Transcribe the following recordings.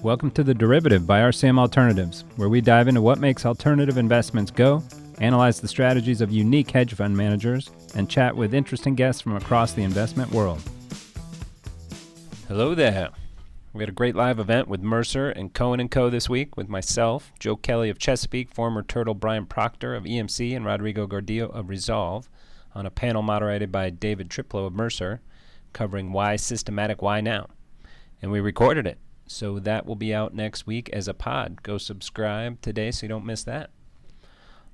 Welcome to The Derivative by RCM Alternatives, where we dive into what makes alternative investments go, analyze the strategies of unique hedge fund managers, and chat with interesting guests from across the investment world. Hello there. We had a great live event with Mercer and Cohen & Co. this week with myself, Joe Kelly of Chesapeake, former Turtle Brian Proctor of EMC, and Rodrigo Gordillo of Resolve on a panel moderated by David Triplo of Mercer covering why systematic, why now. And we recorded it. So that will be out next week as a pod. Go subscribe today so you don't miss that.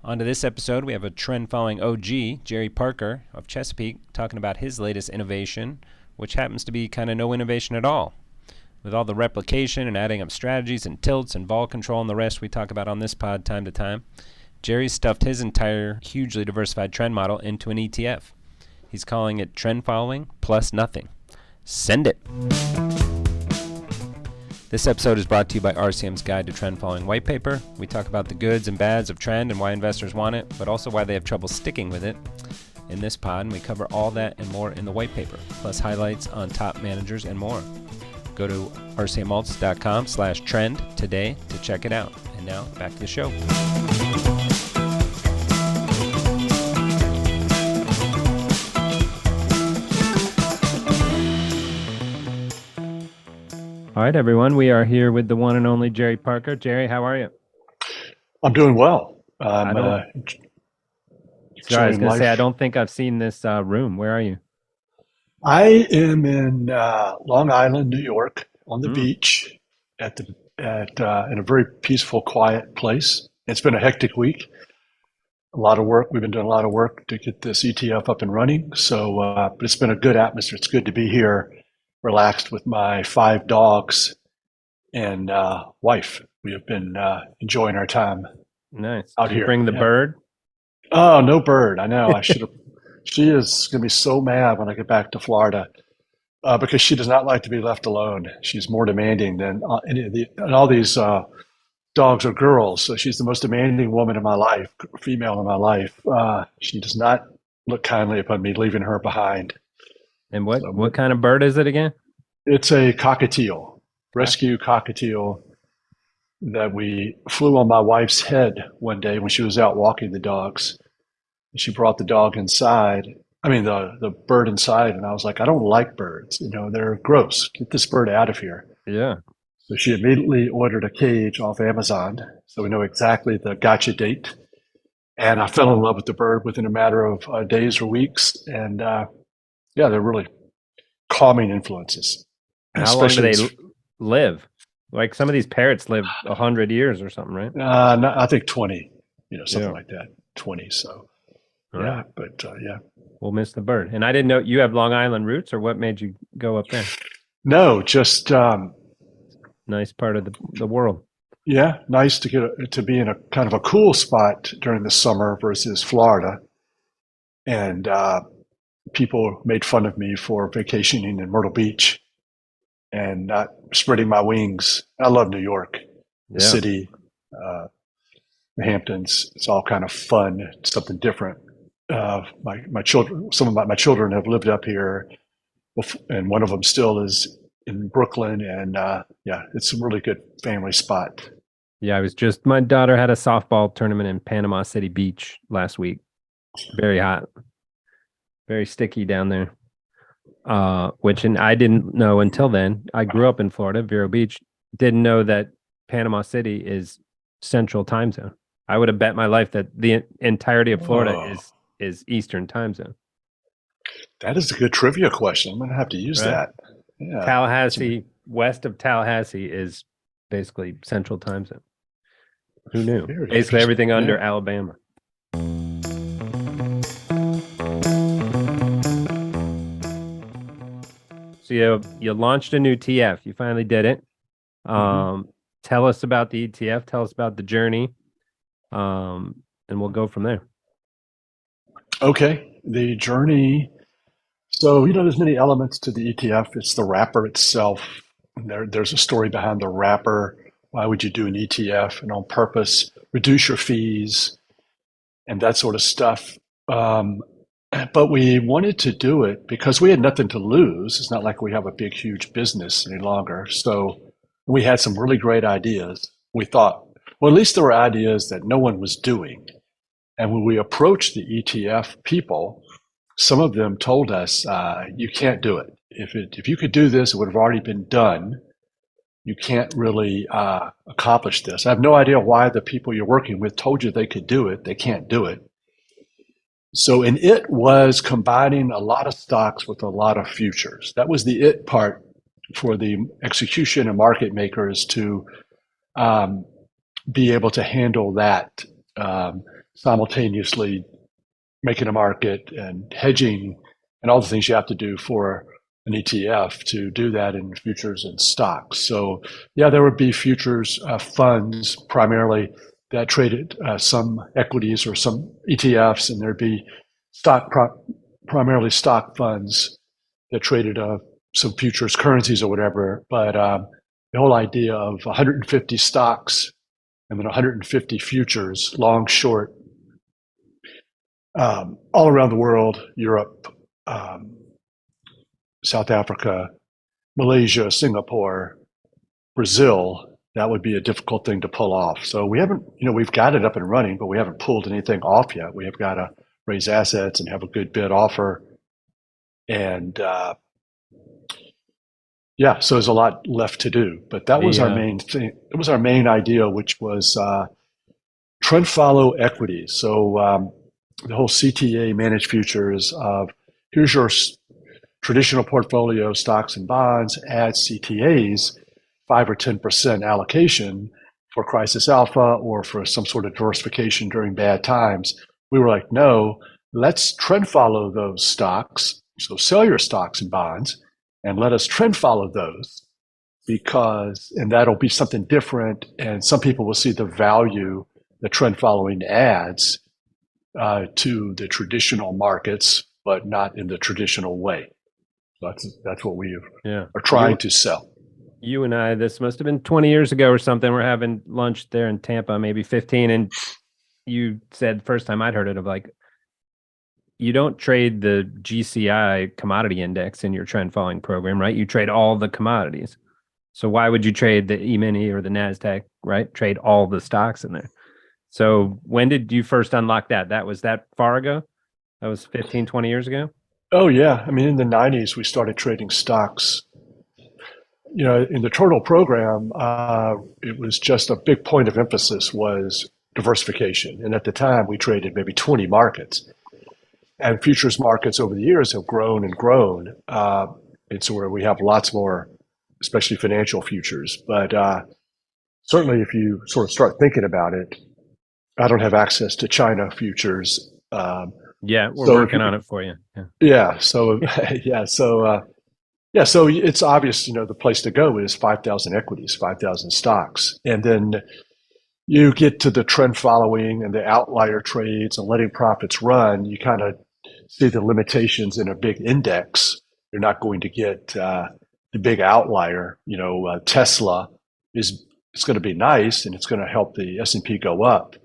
On to this episode, we have a trend-following OG, Jerry Parker of Chesapeake, talking about his latest innovation, which happens to be kind of no innovation at all. With all the replication and adding up strategies and tilts and vol control and the rest we talk about on this pod time to time, Jerry stuffed his entire hugely diversified trend model into an ETF. He's calling it trend following plus nothing. Send it! This episode is brought to you by RCM's Guide to Trend Following white paper. We talk about the goods and bads of trend and why investors want it, but also why they have trouble sticking with it. In this pod, and we cover all that and more in the white paper, plus highlights on top managers and more. Go to rcmalts.com/trend today to check it out. And now, back to the show. All right, everyone. We are here with the one and only Jerry Parker. Jerry, how are you? I'm doing well. I was going to say, I don't think I've seen this room. Where are you? I am in Long Island, New York, on the beach in a very peaceful, quiet place. It's been a hectic week. A lot of work. We've been doing a lot of work to get this ETF up and running. So, but it's been a good atmosphere. It's good to be here, relaxed with my 5 dogs and wife. We have been enjoying our time. Nice. Out Did you here. bring the bird? Oh, no bird. I know. I should have. She is going to be so mad when I get back to Florida because she does not like to be left alone. She's more demanding than and all these dogs are girls. So she's the most demanding woman in my life, female in my life. She does not look kindly upon me leaving her behind. And what kind of bird is it again? It's a cockatiel, rescue cockatiel that we flew on my wife's head one day when she was out walking the dogs. She brought the dog inside. I mean, the bird inside, and I was like, I don't like birds. You know, they're gross. Get this bird out of here. Yeah. So she immediately ordered a cage off Amazon, so we know exactly the gotcha date. And I fell in love with the bird within a matter of days or weeks. And yeah, they're really calming influences. How long do they live? Like some of these parrots live 100 years or something, right? No, I think 20, something like that, 20. So yeah, but yeah. We'll miss the bird. And I didn't know you have Long Island roots, or what made you go up there? No, just nice part of the world. Yeah, nice to get to be in a kind of a cool spot during the summer versus Florida. And people made fun of me for vacationing in Myrtle Beach and not spreading my wings. I love New York, the city, the Hamptons. It's all kind of fun, something different. My children, some of my children have lived up here, and one of them still is in Brooklyn. And yeah, it's a really good family spot. Yeah, my daughter had a softball tournament in Panama City Beach last week. Very hot, very sticky down there. And I didn't know until then. I grew up in Florida, Vero Beach. Didn't know that Panama City is Central Time Zone. I would have bet my life that the entirety of Florida is Eastern Time Zone. That is a good trivia question. I'm going to have to use that. Yeah. Tallahassee, west of Tallahassee, is basically Central Time Zone. Who knew? Basically everything under Alabama. So you launched a new TF. You finally did it. Tell us about the ETF. Tell us about the journey, and we'll go from there. Okay, the journey. So there's many elements to the ETF. It's the wrapper itself. There's a story behind the wrapper. Why would you do an ETF? And on purpose, reduce your fees and that sort of stuff. But we wanted to do it because we had nothing to lose. It's not like we have a big, huge business any longer. So We had some really great ideas. We thought, well, at least there were ideas that no one was doing. And when we approached the ETF people, some of them told us, you can't do it. If you could do this, it would have already been done. You can't really accomplish this. I have no idea why the people you're working with told you they could do it. They can't do it. So, and it was combining a lot of stocks with a lot of futures. That was the it part for the execution and market makers to um, be able to handle that simultaneously, making a market and hedging and all the things you have to do for an ETF to do that in futures and stocks. So, yeah, there would be futures funds primarily that traded some equities or some ETFs, and there'd be primarily stock funds that traded some futures currencies or whatever. But the whole idea of 150 stocks and then 150 futures, long, short, all around the world, Europe, um, South Africa, Malaysia, Singapore, Brazil, that would be a difficult thing to pull off. So we haven't, we've got it up and running, but we haven't pulled anything off yet. We have got to raise assets and have a good bid offer. And yeah, so there's a lot left to do. But that was our The main thing. It was our main idea, which was trend follow equities. So the whole CTA managed futures of here's your traditional portfolio stocks and bonds, add CTAs, 5 or 10% allocation for crisis alpha or for some sort of diversification during bad times. We were like, no, let's trend follow those stocks. So sell your stocks and bonds and let us trend follow those and that'll be something different. And some people will see the value the trend following adds to the traditional markets, but not in the traditional way. So that's what we are trying to sell. You and I, this must have been 20 years ago or something. We're having lunch there in Tampa, maybe 15. And you said first time I'd heard it of like, you don't trade the GCI commodity index in your trend following program, right? You trade all the commodities. So why would you trade the E-mini or the NASDAQ, right? Trade all the stocks in there. So when did you first unlock that? That was that far ago? That was 15, 20 years ago? Oh, yeah. I mean, in the 90s, we started trading stocks. In the Turtle program, it was just a big point of emphasis was diversification. And at the time, we traded maybe 20 markets. And futures markets over the years have grown and grown. It's where we have lots more, especially financial futures. But certainly, if you sort of start thinking about it, I don't have access to China futures. Yeah, we're working on it for you. Yeah. So so it's obvious, the place to go is 5,000 equities, 5,000 stocks. And then you get to the trend following and the outlier trades and letting profits run. You kind of see the limitations in a big index. You're not going to get the big outlier. Tesla it's going to be nice and it's going to help the S&P go up,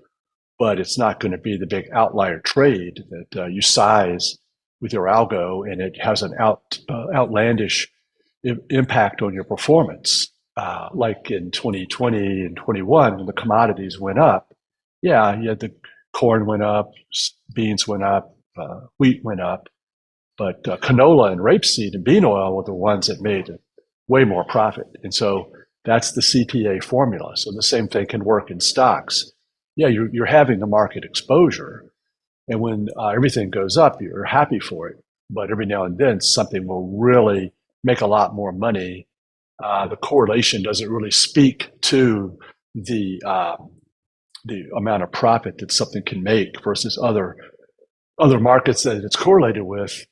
but it's not going to be the big outlier trade that you size with your algo, and it has an outlandish impact on your performance. Like in 2020 and 21, when the commodities went up, yeah, you had the corn went up, beans went up, wheat went up, but canola and rapeseed and bean oil were the ones that made way more profit. And so that's the CTA formula. So the same thing can work in stocks. Yeah, you're having the market exposure, and when everything goes up, you're happy for it. But every now and then, something will really make a lot more money. The correlation doesn't really speak to the amount of profit that something can make versus other markets that it's correlated with.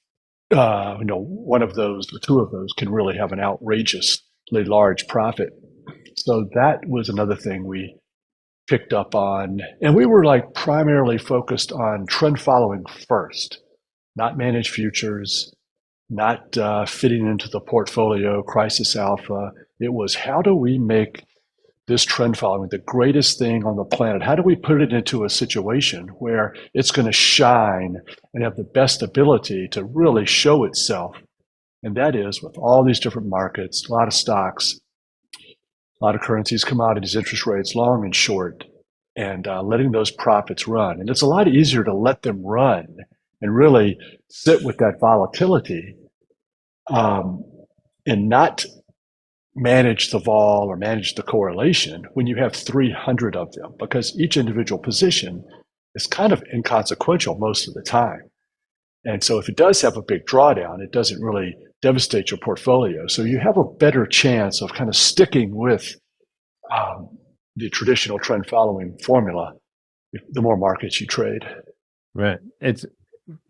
One of those or two of those can really have an outrageously large profit. So that was another thing we picked up on. And we were like primarily focused on trend following first, not managed futures, not fitting into the portfolio, crisis alpha. It was how do we make this trend following the greatest thing on the planet? How do we put it into a situation where it's going to shine and have the best ability to really show itself? And that is with all these different markets, a lot of stocks, a lot of currencies, commodities, interest rates, long and short, and letting those profits run. And it's a lot easier to let them run and really sit with that volatility, um, and not manage the vol or manage the correlation when you have 300 of them, because each individual position is kind of inconsequential most of the time. And so if it does have a big drawdown, it doesn't really devastate your portfolio. So you have a better chance of kind of sticking with um, the traditional trend following formula the more markets you trade. Right. It's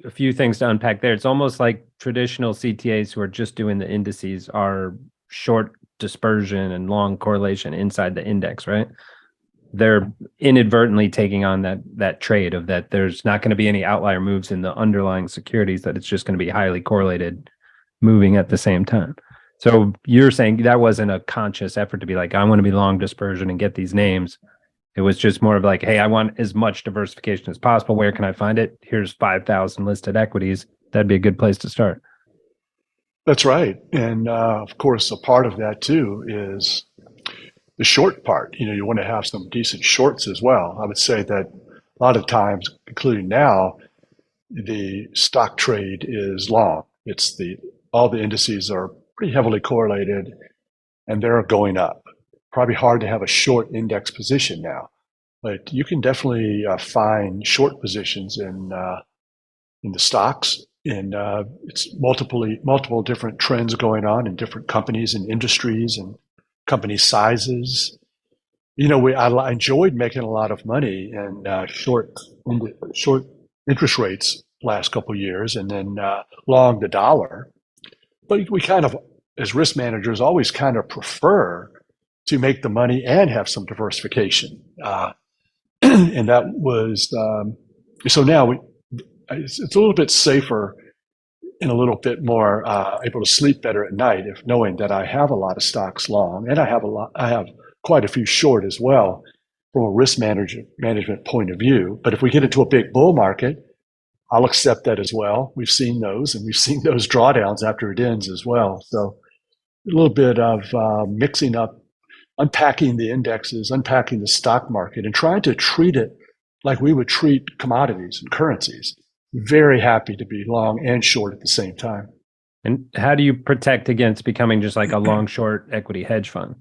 a few things to unpack there. It's almost like traditional CTAs who are just doing the indices are short dispersion and long correlation inside the index, right? They're inadvertently taking on that trade of that there's not going to be any outlier moves in the underlying securities, that it's just going to be highly correlated moving at the same time. So you're saying that wasn't a conscious effort to be like, I want to be long dispersion and get these names. It was just more of like, hey, I want as much diversification as possible. Where can I find it? Here's 5,000 listed equities. That'd be a good place to start. That's right. And of course, a part of that too is the short part. You want to have some decent shorts as well. I would say that a lot of times, including now, the stock trade is long. It's all the indices are pretty heavily correlated and they're going up. Probably hard to have a short index position now, but you can definitely find short positions in the stocks. And it's multiple different trends going on in different companies and industries and company sizes. I enjoyed making a lot of money in short interest rates last couple of years, and then long the dollar. But we kind of, as risk managers, always kind of prefer to make the money and have some diversification. And that was so now it's a little bit safer and a little bit more able to sleep better at night if knowing that I have a lot of stocks long and I have quite a few short as well from a management point of view. But if we get into a big bull market, I'll accept that as well. We've seen those, and we've seen those drawdowns after it ends as well. So a little bit of mixing up, unpacking the indexes, unpacking the stock market, and trying to treat it like we would treat commodities and currencies. Very happy to be long and short at the same time. And how do you protect against becoming just like a long short equity hedge fund?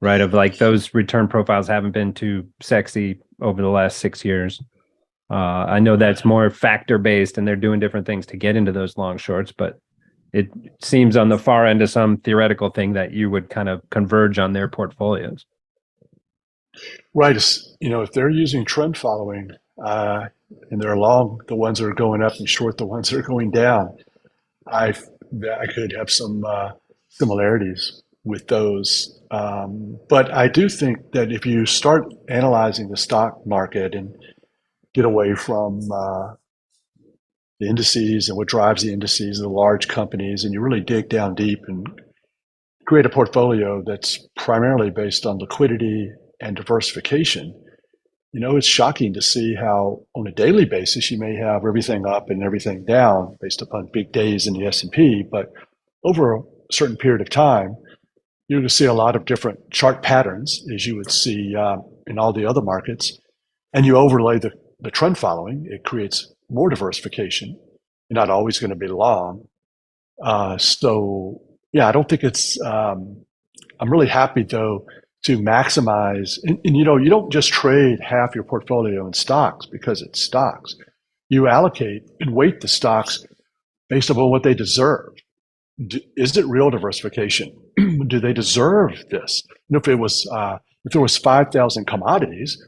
Right. Of like those return profiles haven't been too sexy over the last 6 years. I know that's more factor based and they're doing different things to get into those long shorts, but it seems on the far end of some theoretical thing that you would kind of converge on their portfolios. Right. If they're using trend following and they're long the ones that are going up and short the ones that are going down, I I could have some similarities with those. But I do think that if you start analyzing the stock market and get away from the indices and what drives the indices, the large companies, and you really dig down deep and create a portfolio that's primarily based on liquidity and diversification, it's shocking to see how on a daily basis you may have everything up and everything down based upon big days in the S&P, but over a certain period of time, you're going to see a lot of different chart patterns as you would see in all the other markets, and you overlay the trend following, it creates more diversification. You're not always going to be long. So, yeah, I don't think it's, I'm really happy though to maximize, and you don't just trade half your portfolio in stocks because it's stocks. You allocate and weight the stocks based upon what they deserve. Is it real diversification? Do they deserve this? If there was 5,000 commodities,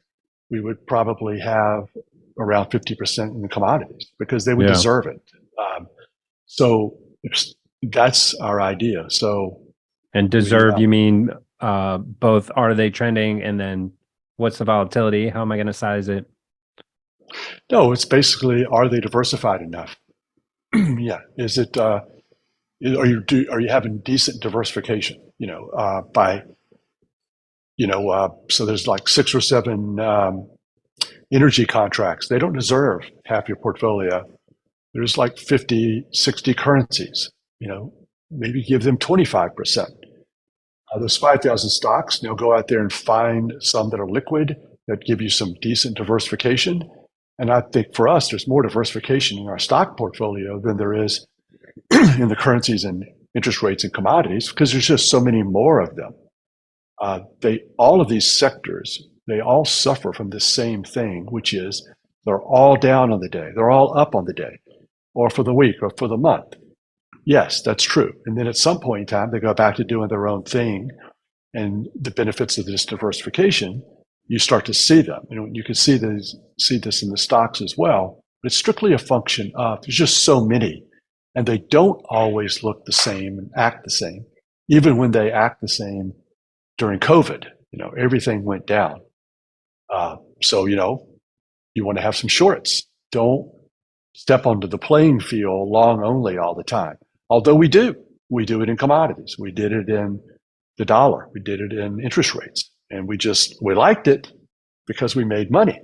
we would probably have around 50% in the commodities because they would Yeah. deserve it. So that's our idea. So And we, deserve, you mean both are they trending and then what's the volatility? How am I going to size it? no, it's basically, are they diversified enough? Yeah. Is it, are you having decent diversification? So there's like 6 or 7 energy contracts. They don't deserve half your portfolio. There's like 50, 60 currencies. Maybe give them 25%. Those 5,000 stocks, go out there and find some that are liquid that give you some decent diversification. And I think for us, there's more diversification in our stock portfolio than there is in the currencies and interest rates and commodities because there's just so many more of them. All of these sectors, they all suffer from the same thing, which is they're all down on the day, they're all up on the day, or for the week, or for the month. Yes, that's true. And then at some point in time, they go back to doing their own thing, and the benefits of this diversification, you start to see them. You can see this in the stocks as well. But it's strictly a function of there's just so many, and they don't always look the same and act the same. Even when they act the same during COVID, everything went down. So you want to have some shorts. Don't step onto the playing field long only all the time. Although we do it in commodities. We did it in the dollar. We did it in interest rates, and we liked it because we made money.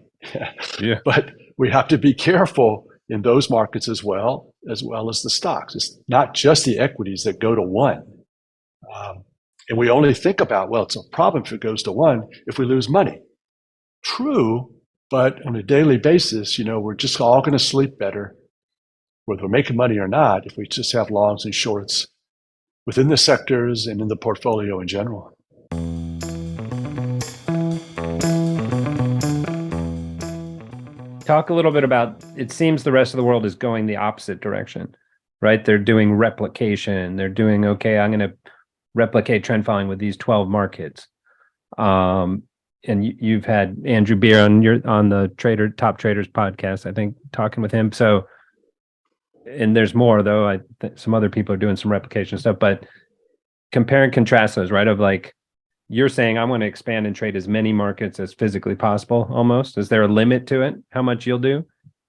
Yeah. But we have to be careful in those markets as well as the stocks. It's not just the equities that go to one. And we only think about, well, it's a problem if it goes to one if we lose money. True, but on a daily basis, we're just all going to sleep better, whether we're making money or not, if we just have longs and shorts within the sectors and in the portfolio in general. Talk a little bit about, it seems the rest of the world is going the opposite direction, right? They're doing replication. They're doing, okay, I'm going to replicate trend following with these 12 markets. And you've had Andrew Beer on the Top Traders podcast, I think, talking with him. So, and there's more though. Some other people are doing some replication stuff, but compare and contrast those, right? Of like, you're saying I want to expand and trade as many markets as physically possible. Almost, is there a limit to it? How much you'll do,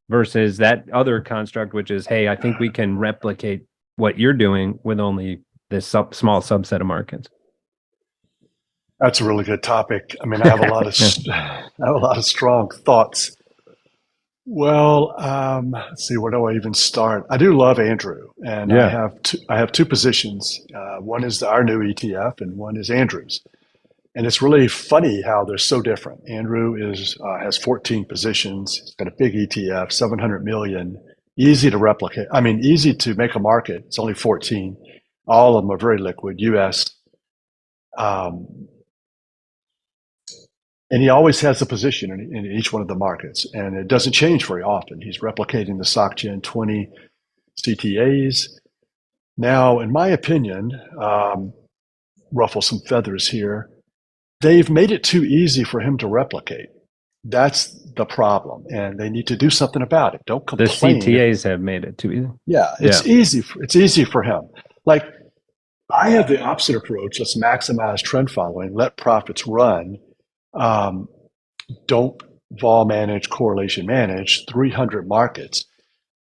versus that other construct, which is, hey, I think we can replicate what you're doing with only this small subset of markets. That's a really good topic. I mean, I have a lot of strong thoughts. Well, let's see, where do I even start? I do love Andrew, and Yeah. I have two positions. One is our new ETF, and one is Andrew's. And it's really funny how they're so different. Andrew has 14 positions. He's got a big ETF, 700 million, easy to replicate. I mean, easy to make a market. It's only 14. All of them are very liquid, US. And he always has a position in each one of the markets, and it doesn't change very often. He's replicating the SocGen 20 CTAs. Now, in my opinion, ruffle some feathers here, they've made it too easy for him to replicate. That's the problem, and they need to do something about it. Don't complain. The CTAs have made it too easy. Yeah, it's easy. It's easy for him. Like, I have the opposite approach. Let's maximize trend following, let profits run. Don't vol manage, correlation manage, 300 markets.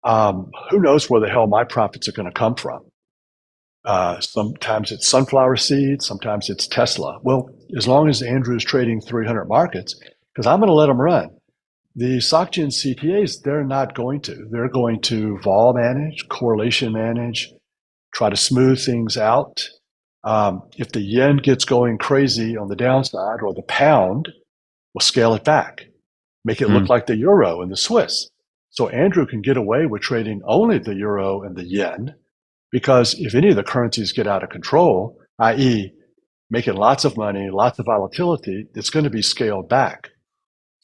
Who knows where the hell my profits are going to come from? Sometimes it's sunflower seeds, sometimes it's Tesla. Well, as long as Andrew's trading 300 markets, because I'm going to let them run. The SocGen CTAs, they're not going to. They're going to vol manage, correlation manage, try to smooth things out. If the yen gets going crazy on the downside, or the pound, we'll scale it back, make it look like the euro and the Swiss. So Andrew can get away with trading only the euro and the yen, because if any of the currencies get out of control, i.e. making lots of money, lots of volatility, it's going to be scaled back.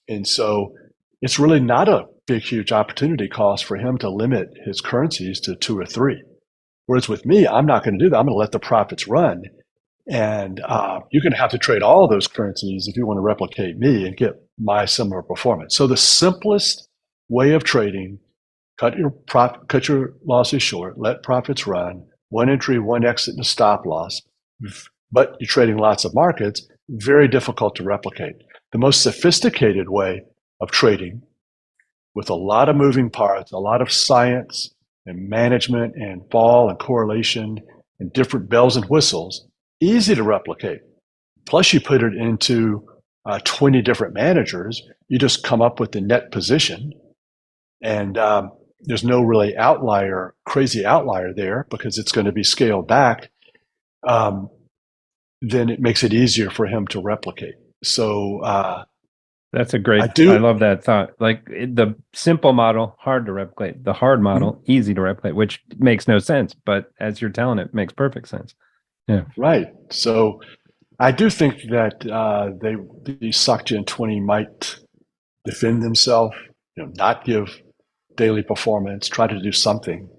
And so it's really not a big, huge opportunity cost for him to limit his currencies to 2 or 3. Whereas with me, I'm not going to do that. I'm going to let the profits run. And you're going to have to trade all of those currencies if you want to replicate me and get my similar performance. So the simplest way of trading, cut your losses short, let profits run, one entry, one exit, and a stop loss. But you're trading lots of markets, very difficult to replicate. The most sophisticated way of trading, with a lot of moving parts, a lot of science and management and vol and correlation and different bells and whistles, easy to replicate. Plus you put it into 20 different managers, you just come up with the net position, and there's no really crazy outlier there, because it's going to be scaled back. then it makes it easier for him to replicate. So That's a I great, I do, love that thought. Like the simple model, hard to replicate. The hard model, easy to replicate, which makes no sense. But as you're telling it, makes perfect sense. Yeah. right. So I do think that the SocGen 20 might defend themselves, not give daily performance, try to do something.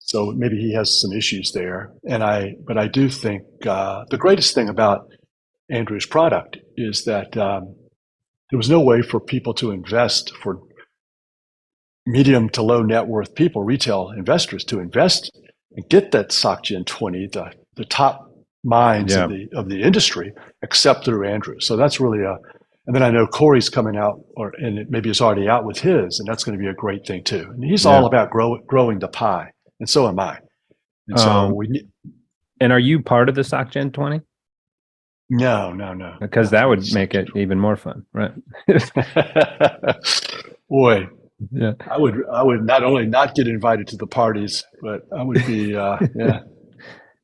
So maybe he has some issues there. But I do think the greatest thing about Andrew's product is that there was no way for people to invest, for medium to low net worth people, retail investors, to invest and get that SocGen 20, the top minds Yeah. of the industry, except through Andrew. So that's really and then I know Corey's coming out, and maybe it's already out with his, and that's going to be a great thing too. And he's Yeah. all about growing the pie, and so am I. And so Um, we need, and are you part of the SocGen 20? no, Because not that part of would the make it SocGen even more fun, right? 20. Boy, Yeah. I would not only not get invited to the parties, but I would be yeah.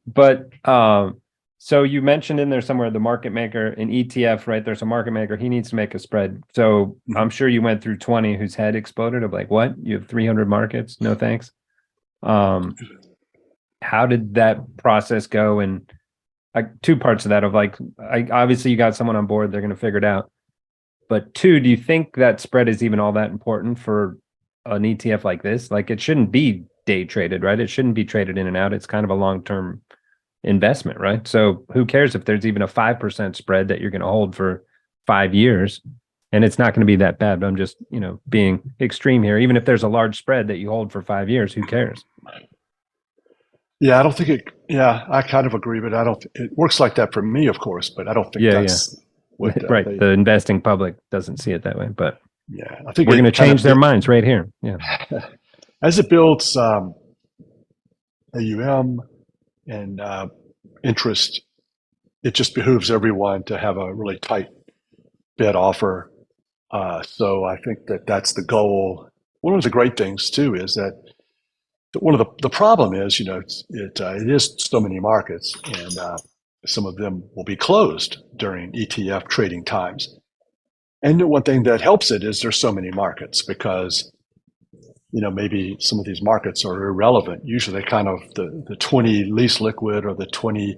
But so you mentioned in there somewhere the market maker, an ETF, right? There's a market maker. He needs to make a spread. So I'm Mhm. sure you went through 20 whose head exploded of like, what? You have 300 markets? No thanks. Um, how did that process go? And two parts of that of like, obviously you got someone on board, they're going to figure it out. But two, do you think that spread is even all that important for an ETF like this? Like it shouldn't be day traded, right? It shouldn't be traded in and out. It's kind of a long-term investment, right? So who cares if there's even a 5% spread that you're going to hold for 5 years? And it's not going to be that bad. But I'm just, being extreme here. Even if there's a large spread that you hold for 5 years, who cares? Yeah, I don't think it. Yeah, I kind of agree, but I don't. It works like that for me, of course, but I don't think Yeah, yeah. that's what Right. they. The investing public doesn't see it that way, but Yeah, I think we're going to it kind change of their minds right here. Yeah. as it builds AUM and interest. It just behooves everyone to have a really tight bid offer. So I think that that's the goal. One of the great things too is that one of the problem is, it is so many markets, and some of them will be closed during ETF trading times. And one thing that helps it is there's so many markets because maybe some of these markets are irrelevant. Usually, they kind of the 20 least liquid or the 20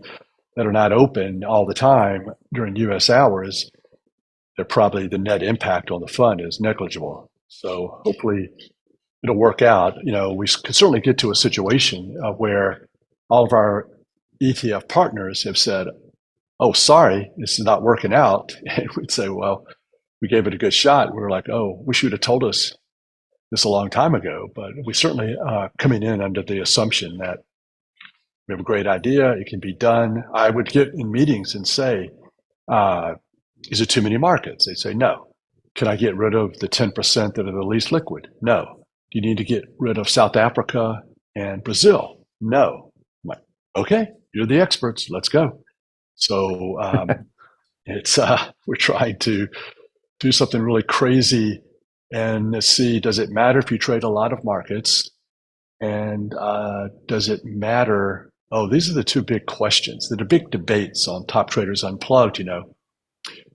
that are not open all the time during U.S. hours. They're probably the net impact on the fund is negligible. So hopefully it'll work out. We can certainly get to a situation where all of our ETF partners have said, "Oh, sorry, this is not working out," and we'd say, "Well, we gave it a good shot." We're like, "Oh, wish you'd have told us this a long time ago." But we certainly coming in under the assumption that we have a great idea, it can be done. I would get in meetings and say, "Is it too many markets?" They'd say, "No." Can I get rid of the 10% that are the least liquid? No. Do you need to get rid of South Africa and Brazil? No. I'm like, okay, you're the experts. Let's go. So it's we're trying to do something really crazy and see, does it matter if you trade a lot of markets? And does it matter? Oh, these are the two big questions. The big debates on Top Traders Unplugged.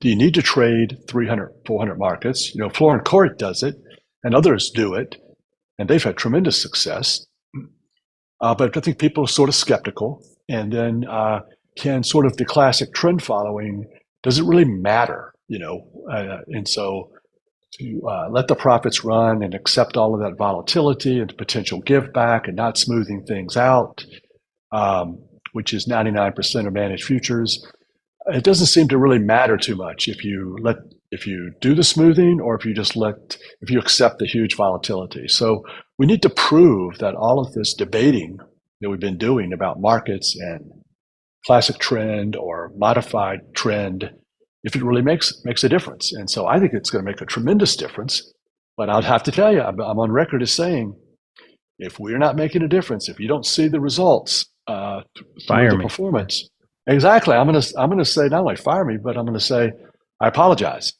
Do you need to trade 300, 400 markets? Florent Court does it, and others do it, and they've had tremendous success. But I think people are sort of skeptical. And then can sort of the classic trend following, does it really matter? And so to let the profits run and accept all of that volatility and potential give back and not smoothing things out, which is 99% of managed futures. It doesn't seem to really matter too much if you do the smoothing or if you accept the huge volatility. So we need to prove that all of this debating that we've been doing about markets and classic trend or modified trend, if it really makes a difference. And so I think it's going to make a tremendous difference. But I'll have to tell you, I'm on record as saying, if we're not making a difference, if you don't see the results through Fire the me. performance, exactly, I'm gonna say not only fire me, but I'm gonna say I apologize.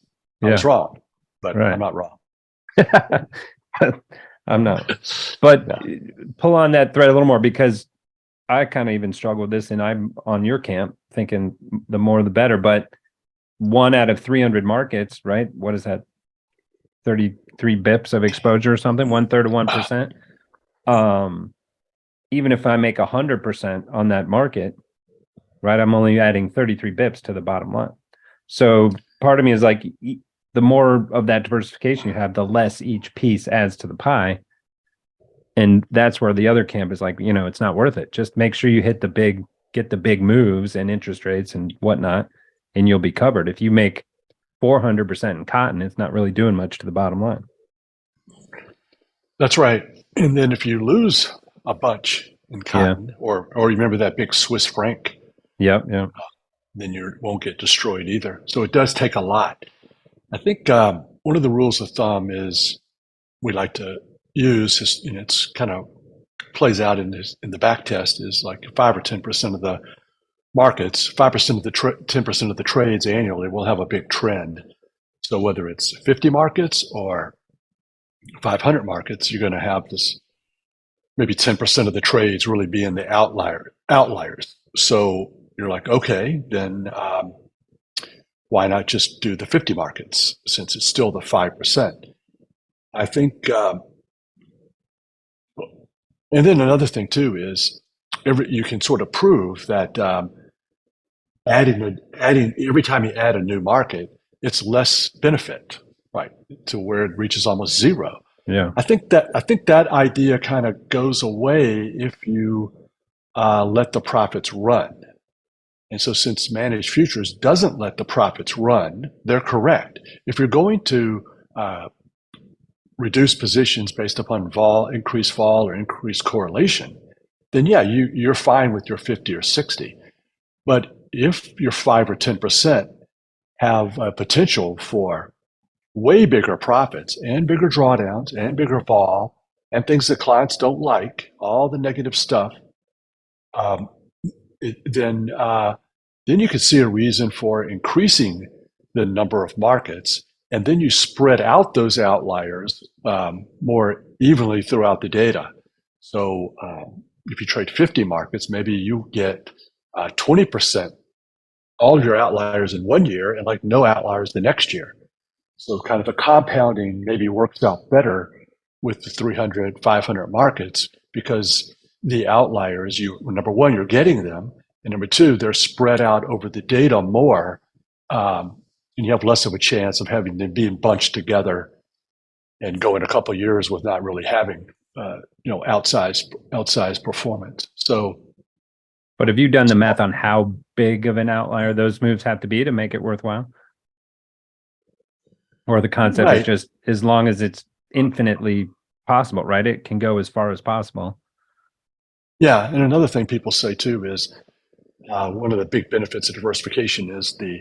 I was Yeah. wrong, but I'm Right. not wrong. I'm not. But Yeah. pull on that thread a little more because I kind of even struggle with this, and I'm on your camp, thinking the more the better. But one out of 300 markets, right? What is that? 33 bips of exposure or something, 1/3 of 1%. Um, Even if I make 100% on that market, right, I'm only adding 33 bips to the bottom line. So part of me is like, the more of that diversification you have, the less each piece adds to the pie. And that's where the other camp is like, it's not worth it. Just make sure you get the big moves and interest rates and whatnot, and you'll be covered. If you make 400% in cotton, it's not really doing much to the bottom line. That's right. And then if you lose a bunch in Yeah. cotton, or remember that big Swiss franc, Yep. Yeah. then you won't get destroyed either. So it does take a lot. I think one of the rules of thumb is we like to use, is, it's kind of plays out in the back test, is like 5 or 10% of the markets, 5% of the 10% of the trades annually will have a big trend. So whether it's 50 markets or 500 markets, you're going to have this maybe 10% of the trades really being the outliers. So you're like, okay, then why not just do the 50 markets since it's still the 5%? I think, and then another thing too is you can sort of prove that adding every time you add a new market, it's less benefit, right, to where it reaches almost zero. Yeah. I think that idea kind of goes away if you let the profits run. And so, since managed futures doesn't let the profits run, they're correct. If you're going to uh, reduce positions based upon increased vol or increased correlation, then yeah, you're fine with your 50 or 60. But if your 5 or 10% have a potential for way bigger profits and bigger drawdowns and bigger vol and things that clients don't like, all the negative stuff, um, it, then you could see a reason for increasing the number of markets, and then you spread out those outliers more evenly throughout the data. So if you trade 50 markets, maybe you get 20% all of your outliers in one year and like no outliers the next year. So kind of the compounding maybe works out better with the 300, 500 markets because the outliers, number one, you're getting them, and number two, they're spread out over the data more, and you have less of a chance of having them being bunched together and go in a couple of years with not really having outsized performance. So, But have you done the math on how big of an outlier those moves have to be to make it worthwhile? Or the concept is right, just as long as it's infinitely possible, right? It can go as far as possible. yeah. And another thing people say too is one of the big benefits of diversification is the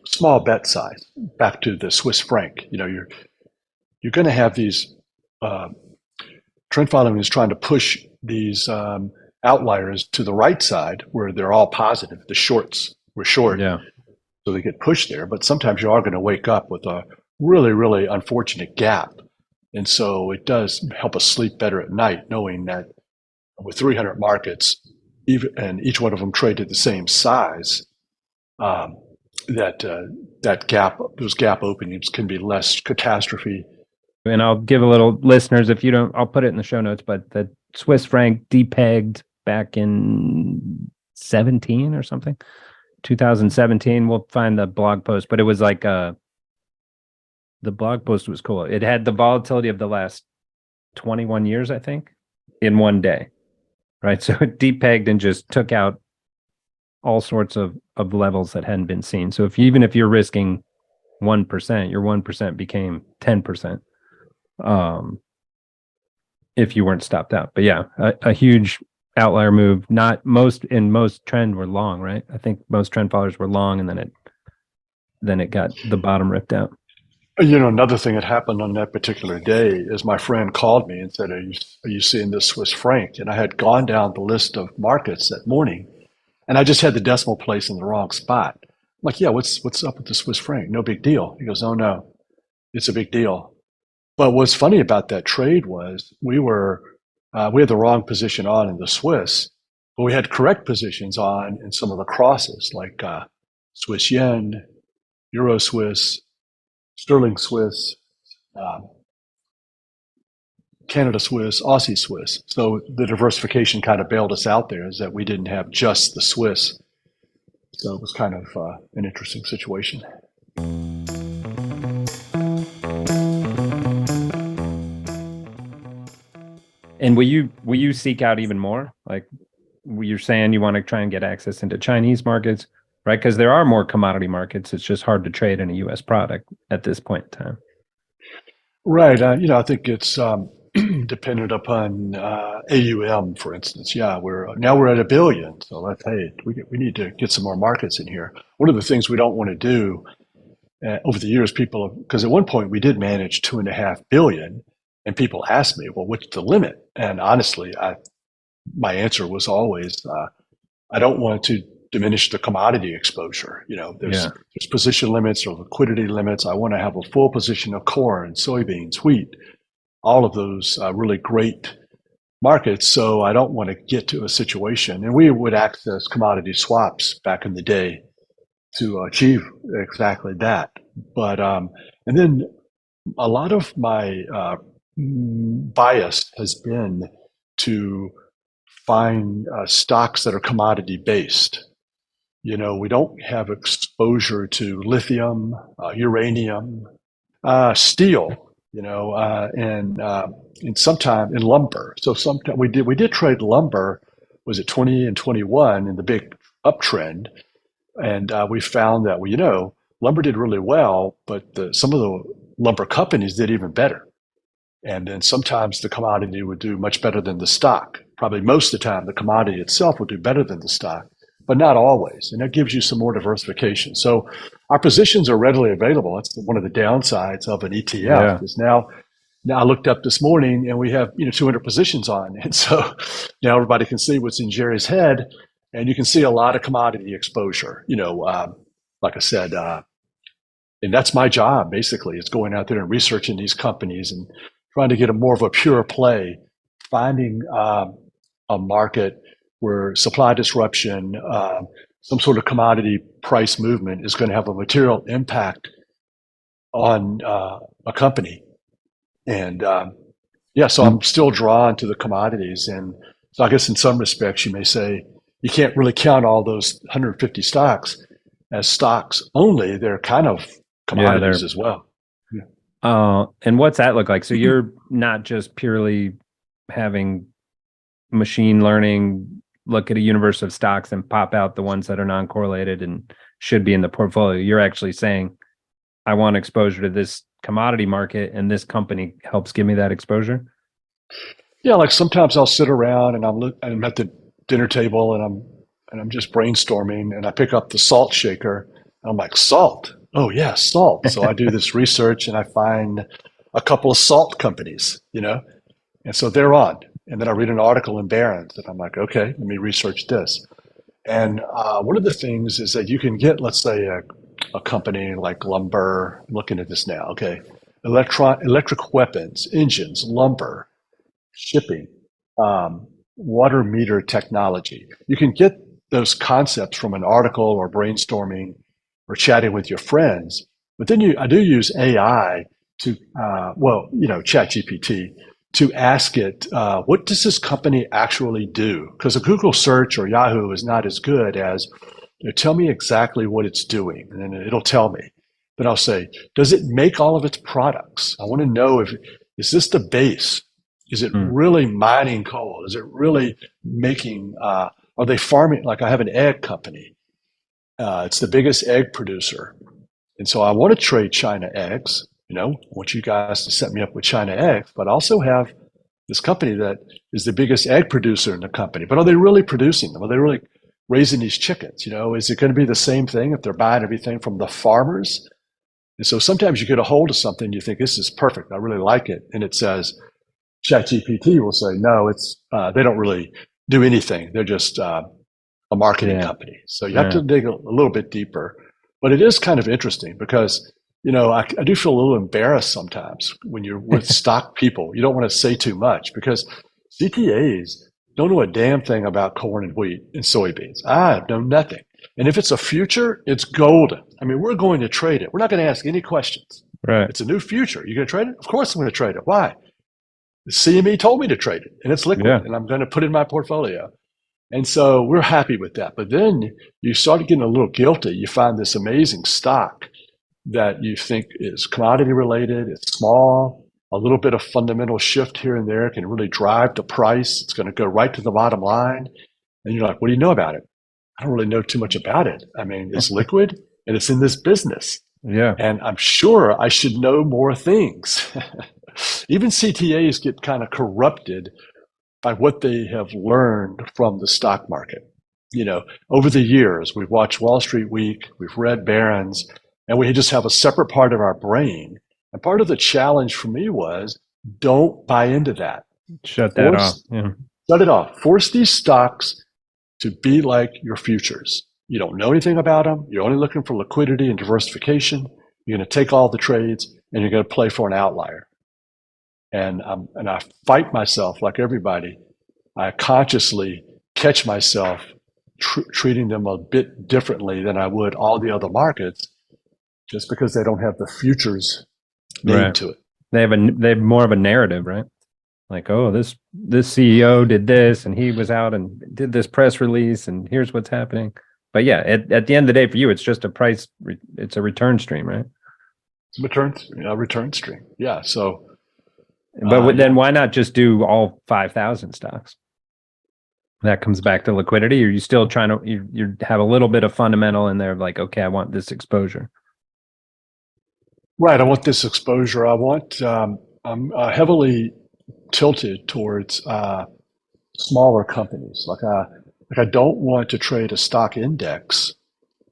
small bet size. Back to the Swiss franc, you're going to have these uh, trend following is trying to push these outliers to the right side where they're all positive. The shorts were short, Yeah. so they get pushed there. But sometimes you are going to wake up with a really, really unfortunate gap. And so it does help us sleep better at night, knowing that with 300 markets, and each one of them traded the same size, um, those gap openings can be less catastrophe. And I'll give a little listeners, if you don't, I'll put it in the show notes, but the Swiss franc depegged back in 17 or something, 2017. We'll find the blog post, but it was like the blog post was cool. It had the volatility of the last 21 years, I think, in one day, right? So it depegged and just took out all sorts of levels that hadn't been seen. So even if you're risking 1%, your 1% became 10%. If you weren't stopped out. But yeah, a huge outlier move. Not most trend were long, right? I think most trend followers were long, and then it got the bottom ripped out. Another thing that happened on that particular day is my friend called me and said, "Are you seeing this Swiss franc?" And I had gone down the list of markets that morning, and I just had the decimal place in the wrong spot. I'm like, "Yeah, what's up with the Swiss franc? No big deal." He goes, "Oh no, it's a big deal." But what's funny about that trade was we had the wrong position on in the Swiss, but we had correct positions on in some of the crosses, like Swiss yen, Euro Swiss, Sterling Swiss, uh, Canada Swiss, Aussie Swiss. So the diversification kind of bailed us out there, is that we didn't have just the Swiss. So it was kind of an interesting situation. And will you seek out even more? Like you're saying you want to try and get access into Chinese markets, right? Because there are more commodity markets. It's just hard to trade in a U.S. product at this point in time. Right. I think it's dependent upon AUM, for instance. Yeah, we're at 1 billion, so we need to get some more markets in here. One of the things we don't want to do over the years, because at one point we did manage 2.5 billion, and people asked me, "Well, what's the limit?" And honestly, my answer was always, I don't want to diminish the commodity exposure. Yeah. There's position limits or liquidity limits. I want to have a full position of corn, soybeans, wheat, all of those really great markets. So I don't want to get to a situation, and we would access commodity swaps back in the day to achieve exactly that. But and then a lot of my bias has been to find stocks that are commodity based. We don't have exposure to lithium, uranium, steel, and sometime in lumber. So sometime we did trade lumber. Was it 20 and 21 in the big uptrend? And we found that lumber did really well, but some of the lumber companies did even better. And then sometimes the commodity would do much better than the stock. Probably most of the time, the commodity itself will do better than the stock, but not always. And that gives you some more diversification. So our positions are readily available. That's one of the downsides of an ETF. Yeah. Is now I looked up this morning and we have 200 positions on, and so now everybody can see what's in Jerry's head, and you can see a lot of commodity exposure. Like I said, and that's my job basically. It's going out there and researching these companies and trying to get a more of a pure play, finding a market where supply disruption, some sort of commodity price movement is going to have a material impact on a company. And yeah, so I'm still drawn to the commodities. And so I guess in some respects, you may say you can't really count all those 150 stocks as stocks only. They're kind of commodities as well. And what's that look like? So you're not just purely having machine learning look at a universe of stocks and pop out the ones that are non-correlated and should be in the portfolio. You're actually saying, I want exposure to this commodity market, and this company helps give me that exposure. Yeah, like sometimes I'll sit around and I'm at the dinner table and I'm just brainstorming, and I pick up the salt shaker. And I'm like, salt? Oh yeah, salt. So I do this research and I find a couple of salt companies, and so they're on. And then I read an article in Barron's and I'm like, okay, let me research this. And one of the things is that you can get, let's say, a company like lumber. I'm looking at this now. Okay, electric weapons, engines, lumber, shipping, water meter technology. You can get those concepts from an article or brainstorming or chatting with your friends. But then I do use AI to, ChatGPT, to ask it, what does this company actually do? Because a Google search or Yahoo is not as good as, tell me exactly what it's doing, and then it'll tell me. Then I'll say, does it make all of its products? I want to know, is this the base? Is it really mining coal? Is it really making, are they farming? Like I have an egg company. It's the biggest egg producer. And so I want to trade China eggs. I want you guys to set me up with China eggs, but I also have this company that is the biggest egg producer in the company. But are they really producing them? Are they really raising these chickens? Is it going to be the same thing if they're buying everything from the farmers? And so sometimes you get a hold of something, you think, this is perfect. I really like it. And it says, ChatGPT will say, no, they don't really do anything. They're just a marketing company. So you have to dig a little bit deeper. But it is kind of interesting because, I do feel a little embarrassed sometimes when you're with stock people. You don't want to say too much because CTAs don't know a damn thing about corn and wheat and soybeans. I know nothing. And if it's a future, it's golden. I mean, we're going to trade it. We're not going to ask any questions. Right. It's a new future. You're going to trade it? Of course I'm going to trade it. Why? The CME told me to trade it, and it's liquid, Yeah. and I'm going to put it in my portfolio. And so we're happy with that. But then you start getting a little guilty. You find this amazing stock that you think is commodity related, it's small, a little bit of fundamental shift here and there can really drive the price. It's going to go right to the bottom line. And you're like, what do you know about it? I don't really know too much about it. I mean, it's liquid and it's in this business. Yeah. And I'm sure I should know more things. Even CTAs get kind of corrupted by what they have learned from the stock market. You know, over the years, we've watched Wall Street Week, we've read Barron's, and we just have a separate part of our brain. And part of the challenge for me was don't buy into that. Shut that off. Force, Yeah. shut it off. Force these stocks to be like your futures. You don't know anything about them. You're only looking for liquidity and diversification. You're going to take all the trades and you're going to play for an outlier. And I fight myself like everybody. I consciously catch myself treating them a bit differently than I would all the other markets, just because they don't have the futures name Right. to it. They have more of a narrative, right? Like, oh, this CEO did this, and he was out and did this press release, and here's what's happening. But yeah, at the end of the day, for you, it's just a price. It's a return stream, right? It's a return stream. Yeah. So. But then why not just do all 5,000 stocks? That comes back to liquidity. Or you still trying to you have a little bit of fundamental in there, like, okay, I want this exposure. Right. I want this exposure. I'm heavily tilted towards smaller companies. Like I don't want to trade a stock index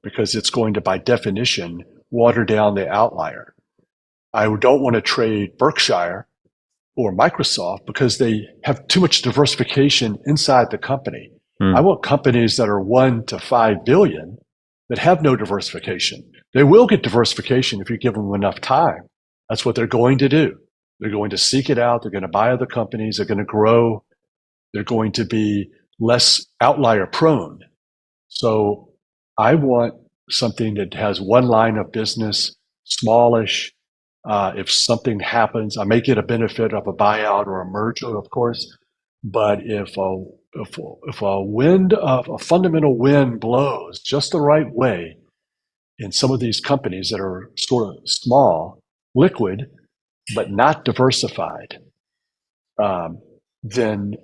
because it's going to, by definition, water down the outlier. I don't want to trade Berkshire or Microsoft because they have too much diversification inside the company. I want companies that are 1 to 5 billion that have no diversification. They will get diversification if you give them enough time. That's what they're going to do. They're going to seek it out. They're going to buy other companies. They're going to grow. They're going to be less outlier prone. So I want something that has one line of business, smallish. If something happens, I may get a benefit of a buyout or a merger, of course. But if a fundamental wind blows just the right way in some of these companies that are sort of small, liquid, but not diversified, then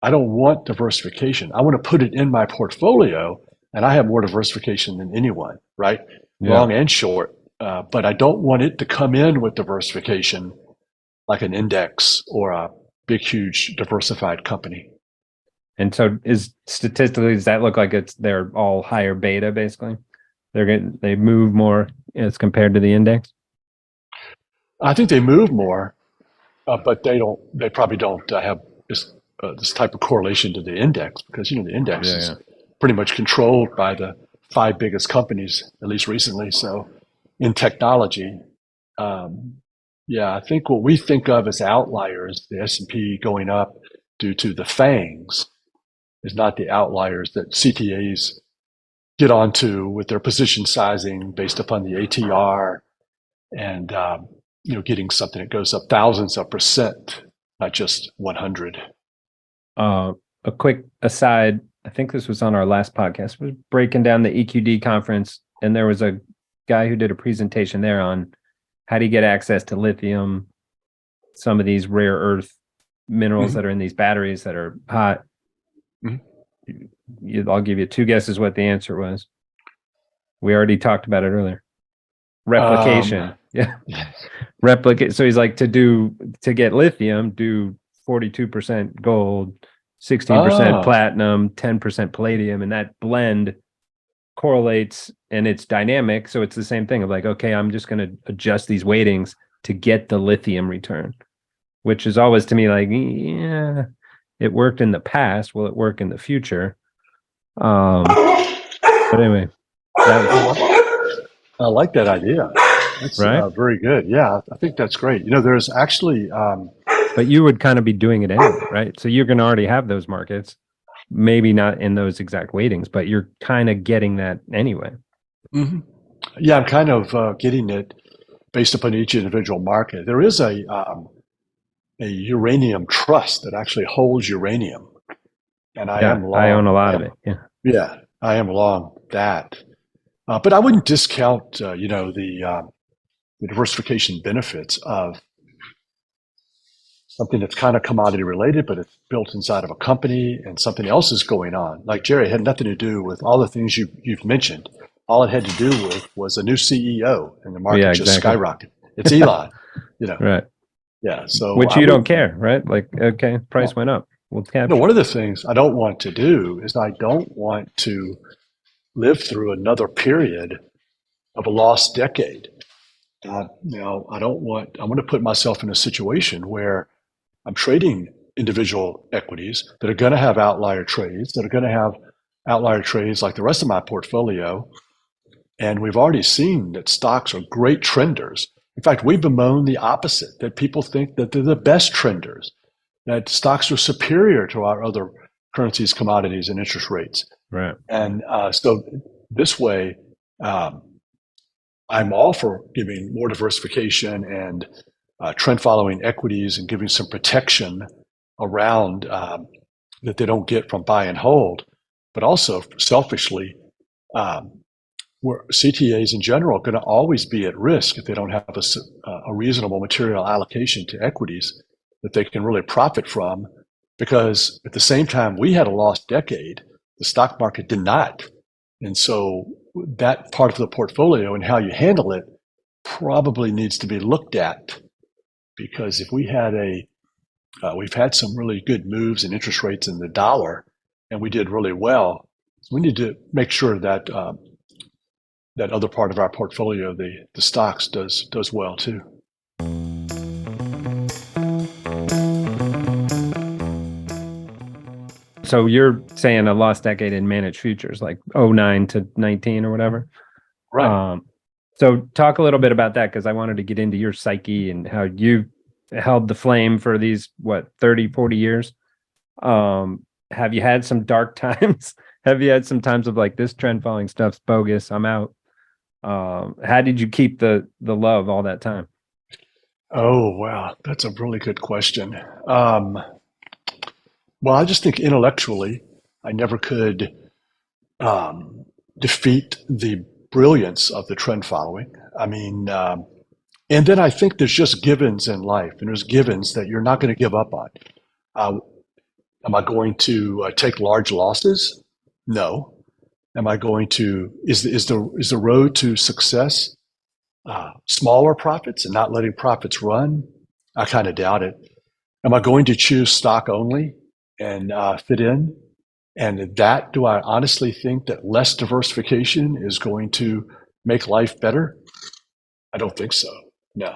I don't want diversification. I want to put it in my portfolio, and I have more diversification than anyone, right? Yeah. Long and short. But I don't want it to come in with diversification like an index or a big, huge diversified company. And so statistically, does that look like they're all higher beta, basically? They move more as compared to the index? I think they move more, but they probably don't have this type of correlation to the index because, the index is pretty much controlled by the 5 biggest companies, at least recently. So in technology, I think what we think of as outliers, the S&P going up due to the FANGs, is not the outliers that CTAs get onto with their position sizing based upon the ATR and getting something that goes up thousands of percent, not just 100. A quick aside, I think this was on our last podcast, was breaking down the EQD conference, and there was a guy who did a presentation there on how do you get access to lithium, some of these rare earth minerals that are in these batteries that are hot. I'll give you 2 guesses what the answer was. We already talked about it earlier. Replication. Replicate. So he's like, to get lithium, do 42% gold, 16% platinum, 10% palladium, and that blend correlates and it's dynamic. So it's the same thing of like, okay, I'm just going to adjust these weightings to get the lithium return, which is always to me like, yeah, it worked in the past. Will it work in the future? But anyway, I like that idea. That's right? very good. Yeah, I think that's great. There's actually a but you would kind of be doing it anyway, right? So you're going to already have those markets, maybe not in those exact weightings, but you're kind of getting that anyway. Mm-hmm. Yeah, I'm kind of getting it based upon each individual market. There is a uranium trust that actually holds uranium, and I Yeah, am I own a long. lot of it. Yeah. Yeah, I am long that. But I wouldn't discount, the diversification benefits of something that's kind of commodity related, but it's built inside of a company and something else is going on. Like Jerry, it had nothing to do with all the things you've mentioned. All it had to do with was a new CEO and the Yeah, market just exactly. skyrocketed. It's Elon, you know. Right. Yeah. So Which I you don't would, care, right? Like, okay, price well, went up. We'll one capture of it. the things I don't want to do is I don't want to live through another period of a lost decade. I want to put myself in a situation where I'm trading individual equities that are going to have outlier trades, that are going to have outlier trades like the rest of my portfolio. And we've already seen that stocks are great trenders. In fact, we bemoan the opposite, that people think that they're the best trenders, that stocks are superior to our other currencies, commodities, and interest rates. Right. And so this way, um, I'm all for giving more diversification and trend following equities and giving some protection around that they don't get from buy and hold, but also selfishly, um, where CTAs in general are going to always be at risk if they don't have a reasonable material allocation to equities that they can really profit from. Because at the same time we had a lost decade, the stock market did not. And so that part of the portfolio and how you handle it probably needs to be looked at, because if we had we've had some really good moves in interest rates in the dollar, and we did really well. So we need to make sure that that other part of our portfolio, the stocks, does well too. So you're saying a lost decade in managed futures, like '09 to 19 or whatever. Right. Um, so talk a little bit about that, because I wanted to get into your psyche and how you held the flame for these, 30, 40 years. Have you had some dark times? Have you had some times of like, this trend following stuff's bogus, I'm out? How did you keep the love all that time? Oh wow, that's a really good question. Um, well, I just think intellectually, I never could um, defeat the brilliance of the trend following. I mean, and then I think there's just givens in life, and there's givens that you're not going to give up on. Uh, am I going to take large losses? No. Am I going to? Is the road to success smaller profits and not letting profits run? I kind of doubt it. Am I going to choose stock only and fit in? And that, do I honestly think that less diversification is going to make life better? I don't think so. No.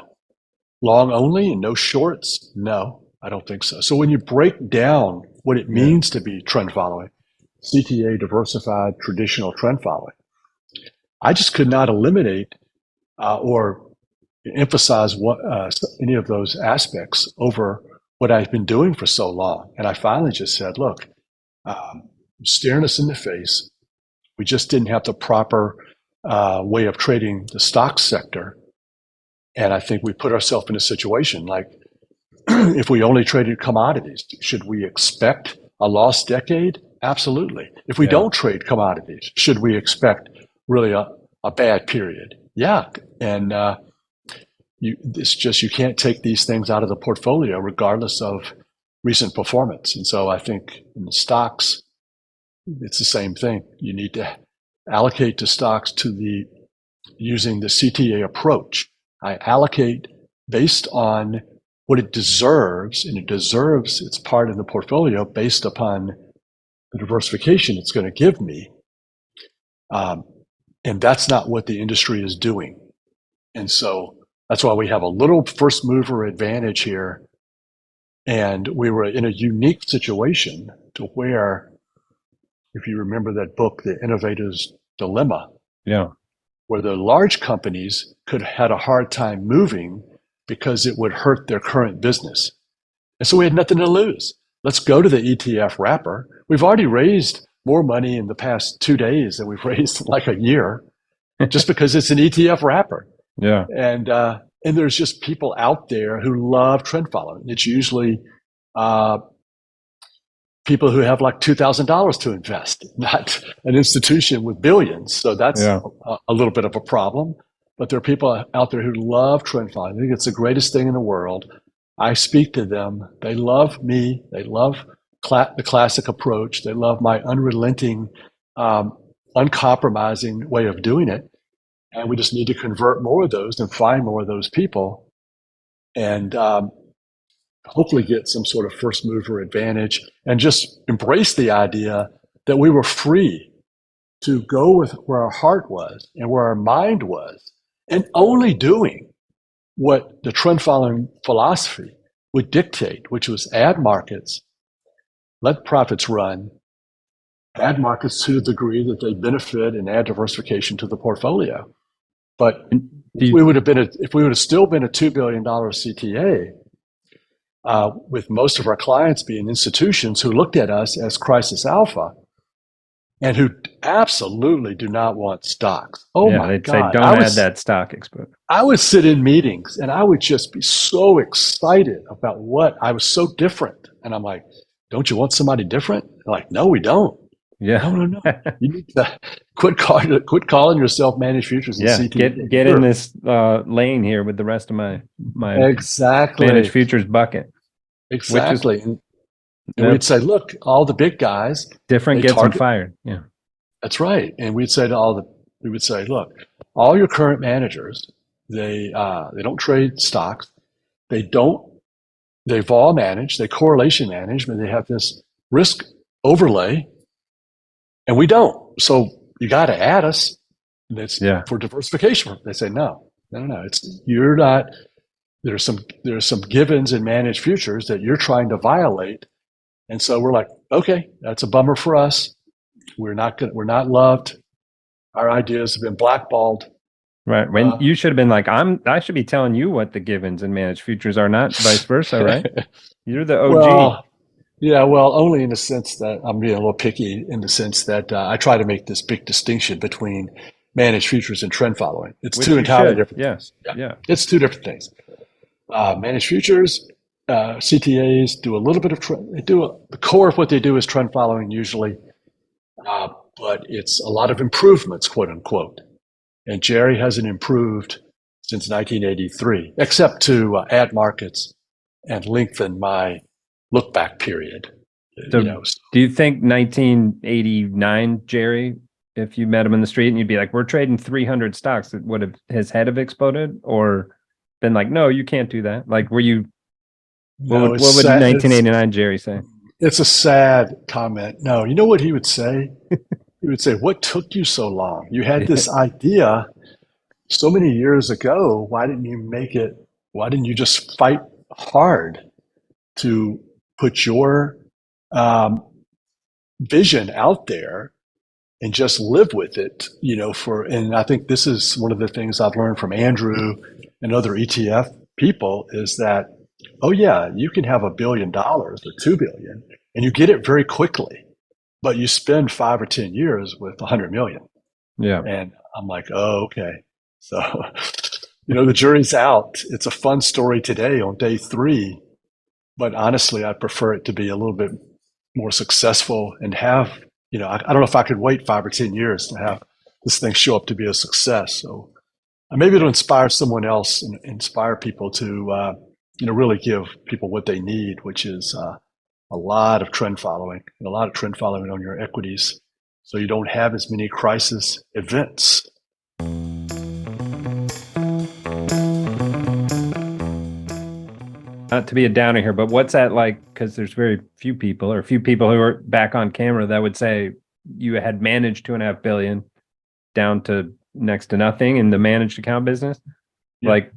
Long only and no shorts? No, I don't think so. So when you break down what it Yeah. means to be trend following, CTA, diversified, traditional trend following, I just could not eliminate or emphasize any of those aspects over what I've been doing for so long. And I finally just said, look, staring us in the face. We just didn't have the proper way of trading the stock sector. And I think we put ourselves in a situation like, if we only traded commodities, should we expect a lost decade? Absolutely. If we Yeah. don't trade commodities, should we expect really a bad period? Yeah. And it's just, you can't take these things out of the portfolio regardless of recent performance. And so I think in the stocks, it's the same thing. You need to allocate to stocks using the CTA approach. I allocate based on what it deserves, and it deserves its part in the portfolio based upon the diversification it's going to give me. Um, and that's not what the industry is doing. And so that's why we have a little first mover advantage here. And we were in a unique situation to where, if you remember that book, The Innovator's Dilemma, Yeah. where the large companies could have had a hard time moving because it would hurt their current business. And so we had nothing to lose. Let's go to the ETF wrapper. We've already raised more money in the past 2 days than we've raised in like a year, just because it's an ETF wrapper. Yeah. And there's just people out there who love trend following. It's usually uh, people who have like $2,000 to invest, not an institution with billions. So that's a little bit of a problem. But there are people out there who love trend following. I think it's the greatest thing in the world. I speak to them. They love me. They love the classic approach. They love my unrelenting, uncompromising way of doing it. And we just need to convert more of those and find more of those people and hopefully get some sort of first mover advantage and just embrace the idea that we were free to go with where our heart was and where our mind was and only doing what the trend following philosophy would dictate, which was add markets, let profits run, add markets to the degree that they benefit and add diversification to the portfolio. But if we would have still been a $2 billion CTA, with most of our clients being institutions who looked at us as crisis alpha and who absolutely do not want stocks. Oh yeah, my they'd God. say, don't add that stock exposure. I would sit in meetings and I would just be so excited about what I was so different. And I'm like, don't you want somebody different? They're like, no, we don't. Yeah. No. You need to quit calling yourself managed futures and CTA. Get in this lane here with the rest of my exactly managed futures bucket. Exactly. And we'd say, look, all the big guys. Different gets them fired. Yeah. That's right. And we would say, look, all your current managers, they don't trade stocks. They've all managed, they correlation manage, but they have this risk overlay, and we don't. So you got to add us. And it's for diversification. They say, no. You're not. There's some givens in managed futures that you're trying to violate. And so we're like, okay, that's a bummer for us. We're not loved. Our ideas have been blackballed. Right. When you should have been like, I should be telling you what the givens in managed futures are, not vice versa, right? You're the OG. Well, only in the sense that I'm being a little picky in the sense that I try to make this big distinction between managed futures and trend following. It's two entirely different things. Yeah. It's two different things. Managed futures, CTAs do a little bit of the core of what they do is trend following usually, but it's a lot of improvements, quote unquote. And Jerry hasn't improved since 1983, except to add markets and lengthen my look back period. So, do you think 1989 Jerry, if you met him in the street and you'd be like, we're trading 300 stocks, would his head have exploded or been like, no, you can't do that? Like, were you, what would 1989 Jerry say? It's a sad comment. No, you know what he would say? He would say, what took you so long? You had this idea so many years ago. Why didn't you make it? Why didn't you just fight hard to put your vision out there and just live with it? And I think this is one of the things I've learned from Andrew and other ETF people is that, oh yeah, you can have $1 billion or 2 billion and you get it very quickly, but you spend 5 or 10 years with 100 million. Yeah. And I'm like, oh, okay. So, the jury's out. It's a fun story today on day 3, but honestly, I prefer it to be a little bit more successful and have, I don't know if I could wait 5 or 10 years to have this thing show up to be a success. So maybe it'll inspire someone else and inspire people to, really give people what they need, which is a lot of trend following on your equities, so you don't have as many crisis events. Not to be a downer here, but what's that like? Because there's very few people who are back on camera that would say you had managed $2.5 billion down to next to nothing in the managed account business. Yeah. Like,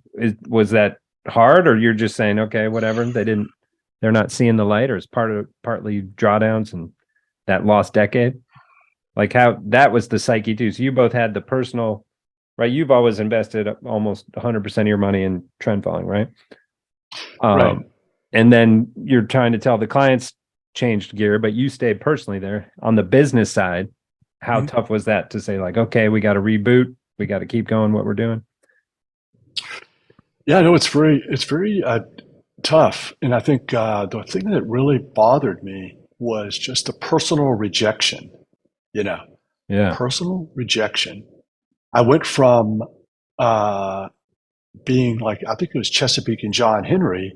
was that hard, or you're just saying, okay, whatever? They're not seeing the light, or it's partly drawdowns and that lost decade. Like how that was the psyche too. So you both had the personal, right? You've always invested almost 100% of your money in trend following, right? Right. And then you're trying to tell the clients changed gear, but you stayed personally there on the business side. How Mhm. tough was that to say like, okay, we got to reboot, we got to keep going what we're doing? Yeah, no, it's very tough, and I think the thing that really bothered me was just the personal rejection. You know, Yeah. personal rejection. I went from uh, being like I think it was Chesapeake and John Henry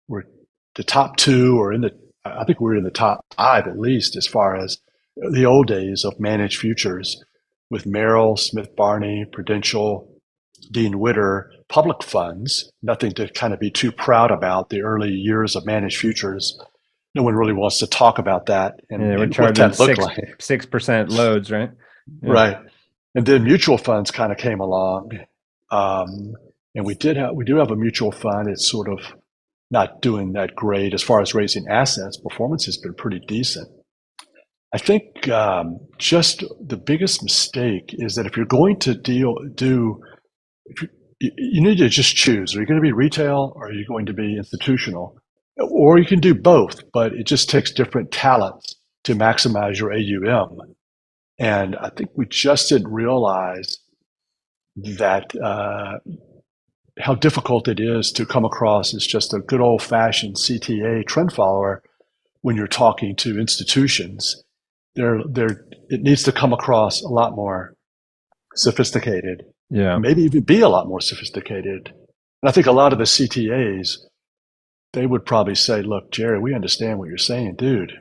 were the top two, or in the I think we were in the top five at least as far as the old days of managed futures with Merrill, Smith Barney, Prudential, Dean Witter, public funds. Nothing to kind of be too proud about the early years of managed futures. No one really wants to talk about that And they were and what charging that looked six like. 6% loads, right? Yeah. Right. And then mutual funds kind of came along. Um, and we do have a mutual fund. It's sort of not doing that great as far as raising assets. Performance has been pretty decent. I think just the biggest mistake is that if you're going to if you need to just choose. Are you going to be retail or are you going to be institutional? Or you can do both, but it just takes different talents to maximize your AUM. And I think we just didn't realize that how difficult it is to come across as just a good old fashioned CTA trend follower when you're talking to institutions. It needs to come across a lot more sophisticated, Yeah. maybe even be a lot more sophisticated. And I think a lot of the CTAs, they would probably say, look, Jerry, we understand what you're saying, dude.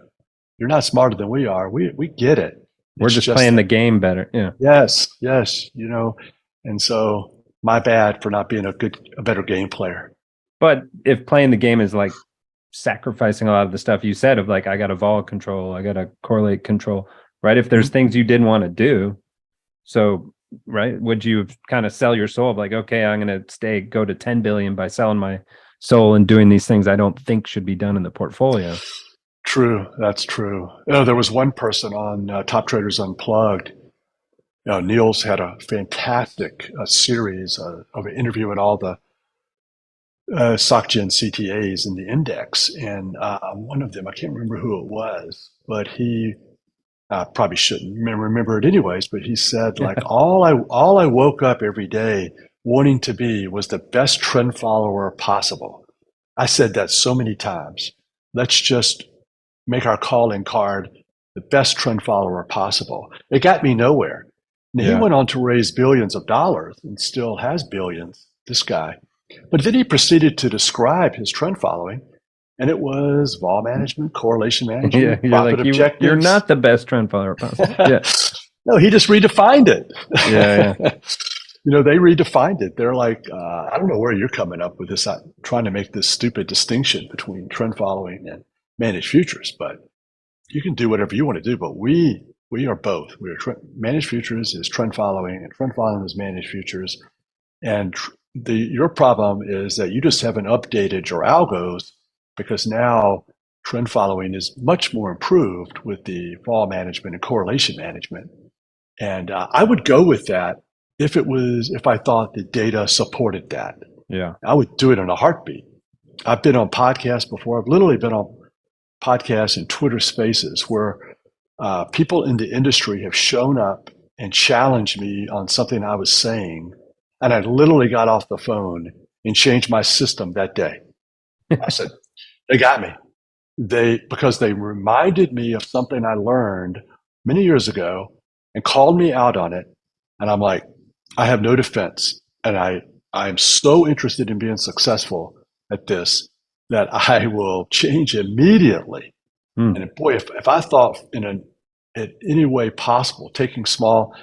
You're not smarter than we are. We get it. We're It's just just playing the that, game better. Yeah. yes, yes, and so my bad for not being a better game player. But if playing the game is like sacrificing a lot of the stuff you said of like, I got to vol control, I got to correlate control, right? If there's Mhm. things you didn't want to do, so, right, would you kind of sell your soul of like, okay, I'm going to go to 10 billion by selling my soul and doing these things I don't think should be done in the portfolio? True, that's true. There was one person on Top Traders Unplugged. Niels had a fantastic series of interviewing all the SocGen CTAs in the index, and one of them, I can't remember who it was, but he probably shouldn't remember it anyways. But he said like all I woke up every day wanting to be was the best trend follower possible. I said that so many times. Let's just make our calling card the best trend follower possible. It got me nowhere. Now, he Yeah. went on to raise billions of dollars and still has billions, this guy. But then he proceeded to describe his trend following, and it was vol management, correlation Yeah. management, You're profit like, you're objectives. not the best trend follower possible. Yeah. No, he just redefined it. Yeah. Yeah. They redefined it. They're like, I don't know where you're coming up with this, trying to make this stupid distinction between trend following and managed futures, but you can do whatever you want to do. But we are both. Managed futures is trend following, and trend following is managed futures. And your problem is that you just haven't updated your algos because now trend following is much more improved with the vol management and correlation management. And I would go with that if I thought the data supported that. Yeah. I would do it in a heartbeat. I've been on podcasts before. I've literally been on podcasts and Twitter spaces where people in the industry have shown up and challenged me on something I was saying. And I literally got off the phone and changed my system that day. I said, they got me. Because they reminded me of something I learned many years ago and called me out on it. And I'm like, I have no defense. And I'm so interested in being successful at this that I will change immediately. Hmm. And boy, if I thought in any way possible,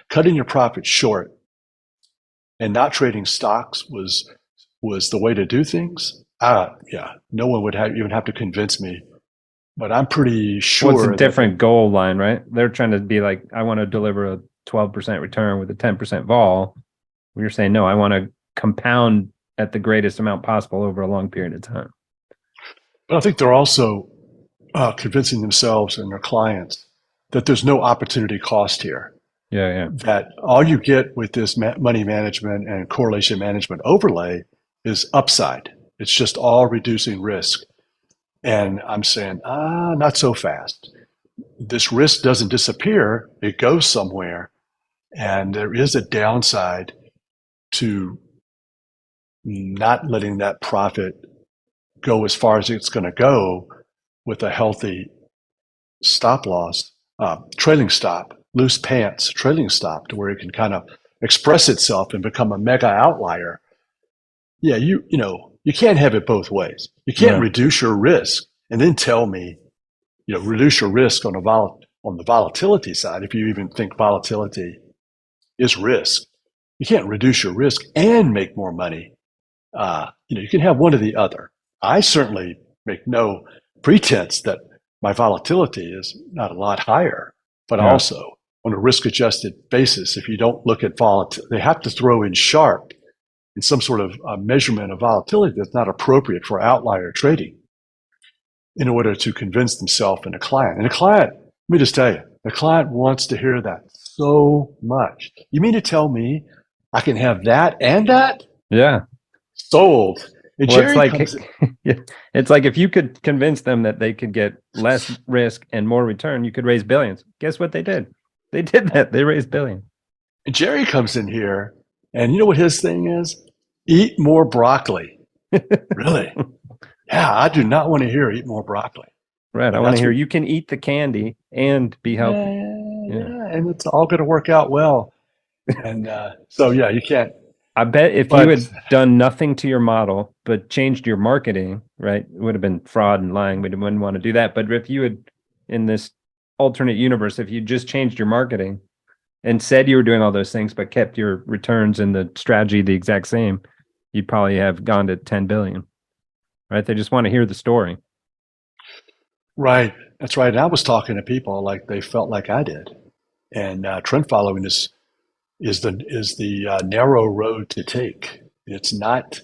cutting your profits short and not trading stocks was the way to do things, yeah, no one would even have to convince me. But I'm pretty Well, it's a sure that different goal line, right? They're trying to be like, I want to deliver a 12% return with a 10% vol. You're saying, no, I want to compound at the greatest amount possible over a long period of time. but I think they're also convincing themselves and their clients that there's no opportunity cost here. Yeah. Yeah. That all you get with this money management and correlation management overlay is upside. It's just all reducing risk. And I'm saying, not so fast. This risk doesn't disappear, it goes somewhere. And there is a downside to not letting that profit go as far as it's going to go with a healthy stop loss, trailing stop, loose pants, trailing stop, to where it can kind of express itself and become a mega outlier. Yeah, you can't have it both ways. You can't Yeah. reduce your risk and then tell me, reduce your risk on the volatility side. If you even think volatility is risk, you can't reduce your risk and make more money. You can have one or the other. I certainly make no pretense that my volatility is not a lot higher, but Yeah. also on a risk adjusted basis, if you don't look at volatility, they have to throw in sharp in some sort of measurement of volatility that's not appropriate for outlier trading in order to convince themselves and a client. And a client, let me just tell you, the client wants to hear that so much. You mean to tell me I can have that and that? Yeah. Sold. And Well, it's Jerry like comes in. it's like if you could convince them that they could get less risk and more return, you could raise billions. Guess what they did? They did that. They raised billions. And Jerry comes in here, and you know what his thing is? Eat more broccoli. Really? Yeah, I do not want to hear eat more broccoli. Right. I But want to that's hear what, you can eat the candy and be healthy. Yeah. yeah, and it's all going to work out well. And so, yeah, you can't. I bet if you But had done nothing to your model but changed your marketing, right, it would have been fraud and lying. We wouldn't want to do that. But if you had, in this alternate universe, if you just changed your marketing and said you were doing all those things but kept your returns and the strategy the exact same, you'd probably have gone to 10 billion, right? They just want to hear the story. right, that's right. And I was talking to people like they felt like I did. And trend following is the narrow road to take. It's not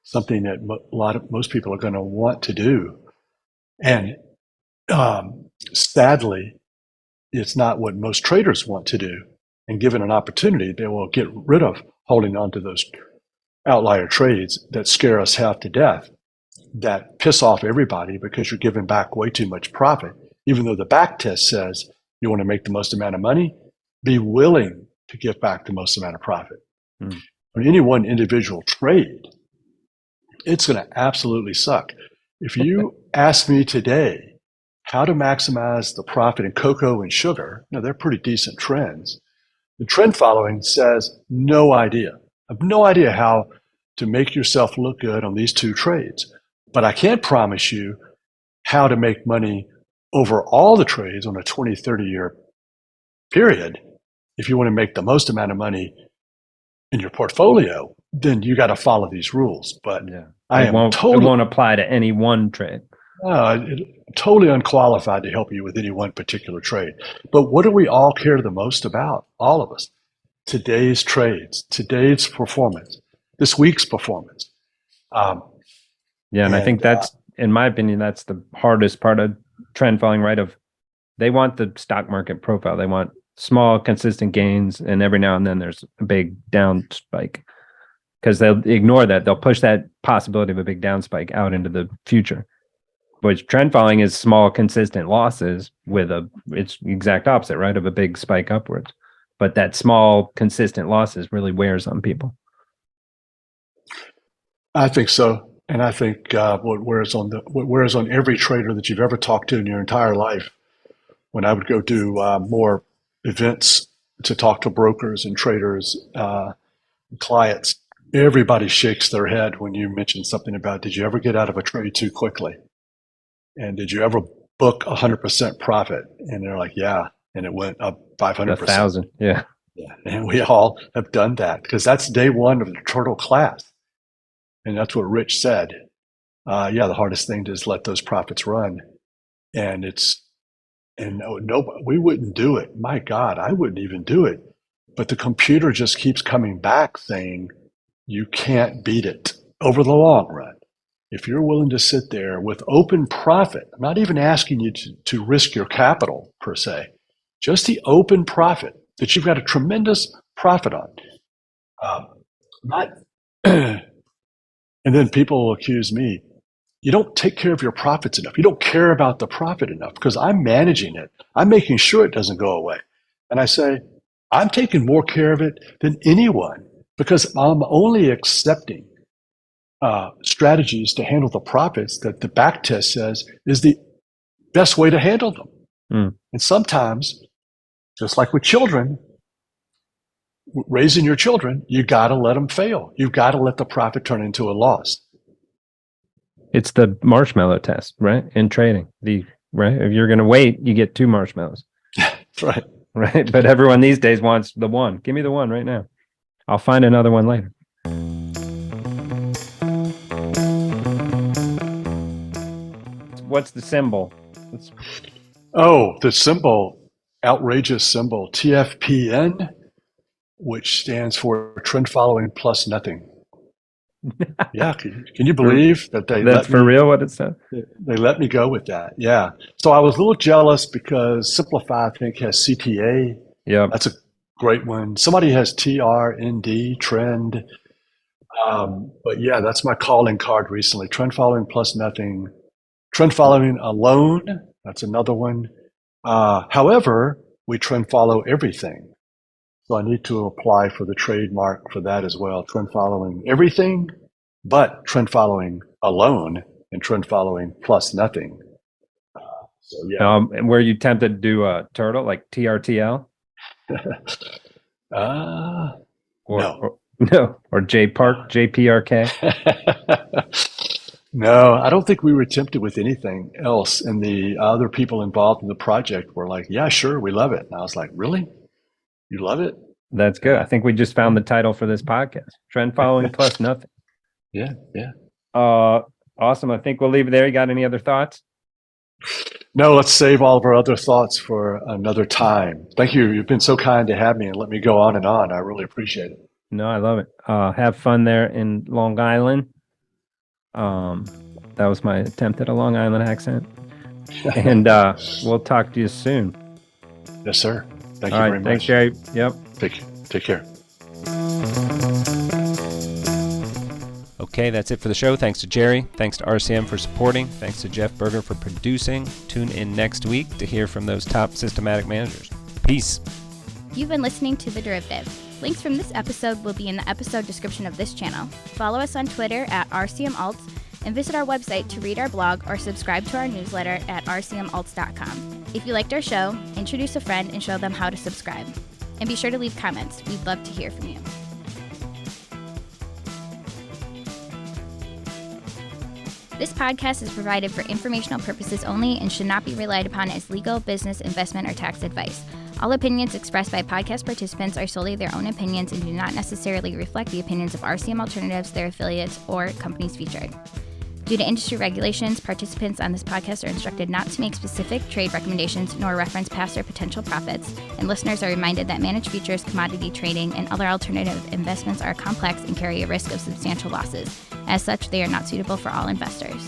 something that most people are going to want to do. And sadly, it's not what most traders want to do. And given an opportunity, they will get rid of holding on to those outlier trades that scare us half to death, that piss off everybody because you're giving back way too much profit. Even though the back test says you want to make the most amount of money, be willing to give back the most amount of profit. Hmm. On any one individual trade, it's going to absolutely suck. If you ask me today how to maximize the profit in cocoa and sugar, they're pretty decent trends. The trend following says no idea. I have no idea how to make yourself look good on these two trades. But I can promise you how to make money over all the trades on a 20, 30-year period. If you want to make the most amount of money in your portfolio, then you got to follow these rules. But Yeah. I am It won't apply to any one trade. totally unqualified to help you with any one particular trade. But what do we all care the most about? All of us. Today's trades, today's performance, this week's performance. Um, Yeah, and I think and that's, in my opinion, that's the hardest part of trend following, right? Of they want the stock market profile. They want small, consistent gains, and every now and then there's a big down spike because they'll ignore that. They'll push that possibility of a big down spike out into the future. Which trend following is small, consistent losses with it's the exact opposite, right? Of a big spike upwards. But that small, consistent losses really wears on people. I think so. And I think what wears on every trader that you've ever talked to in your entire life, when I would go do more events to talk to brokers and traders, clients, everybody shakes their head when you mention something about, did you ever get out of a trade too quickly? And did you ever book 100% profit? And they're like, yeah. And it went up A 500%. thousand. Yeah. Yeah. And we all have done that because that's day one of the turtle class. And that's what Rich said. Yeah, the hardest thing is let those profits run. And no, we wouldn't do it. My God, I wouldn't even do it. But the computer just keeps coming back saying, you can't beat it over the long run. If you're willing to sit there with open profit, I'm not even asking you to risk your capital per se, just the open profit that you've got a tremendous profit on. Not, and then people will accuse me. you don't take care of your profits enough. You don't care about the profit enough because I'm managing it. I'm making sure it doesn't go away. And I say, I'm taking more care of it than anyone because I'm only accepting strategies to handle the profits that the back test says is the best way to handle them. And sometimes, just like with children, raising your children, you got to let them fail. You've got to let the profit turn into a loss. It's the marshmallow test, right? In trading, right? If you're going to wait, you get 2 marshmallows. Right. Right. But everyone these days wants the one. Give me the one right now. I'll find another one later. What's the symbol? The symbol, outrageous symbol, TFPN, which stands for trend following plus nothing. Yeah, can you believe that That's for real what it said? They let me go with that. Yeah. So I was a little jealous because Simplify, I think, has CTA. Yeah. That's a great one. Somebody has TRND, trend. But yeah, that's my calling card recently. Trend following plus nothing. Trend following alone. That's another one. However, we trend follow everything. So I need to apply for the trademark for that as well. Trend following everything, but trend following alone and trend following plus nothing. So yeah. And were you tempted to do a turtle like TRTL? No. Or JPark, JPRK? No, I don't think we were tempted with anything else. And the other people involved in the project were like, yeah, sure, we love it. And I was like, really? You love it? That's good. I think we just found the title for this podcast. Trend following plus nothing. Yeah, yeah. Awesome. I think we'll leave it there. You got any other thoughts? No, let's save all of our other thoughts for another time. Thank you. You've been so kind to have me and let me go on and on. I really appreciate it. No, I love it. Have fun there in Long Island. That was my attempt at a Long Island accent. And we'll talk to you soon. Yes, sir. Thank you All right, very much. Thanks, Jerry. Yep. Take care. Okay, that's it for the show. Thanks to Jerry. Thanks to RCM for supporting. Thanks to Jeff Berger for producing. Tune in next week to hear from those top systematic managers. Peace. You've been listening to The Derivative. Links from this episode will be in the episode description of this channel. Follow us on Twitter at RCMAlts and visit our website to read our blog or subscribe to our newsletter at rcmalts.com. If you liked our show, introduce a friend and show them how to subscribe. And be sure to leave comments. We'd love to hear from you. This podcast is provided for informational purposes only and should not be relied upon as legal, business, investment, or tax advice. All opinions expressed by podcast participants are solely their own opinions and do not necessarily reflect the opinions of RCM Alternatives, their affiliates, or companies featured. Due to industry regulations, participants on this podcast are instructed not to make specific trade recommendations nor reference past or potential profits, and listeners are reminded that managed futures, commodity trading, and other alternative investments are complex and carry a risk of substantial losses. As such, they are not suitable for all investors.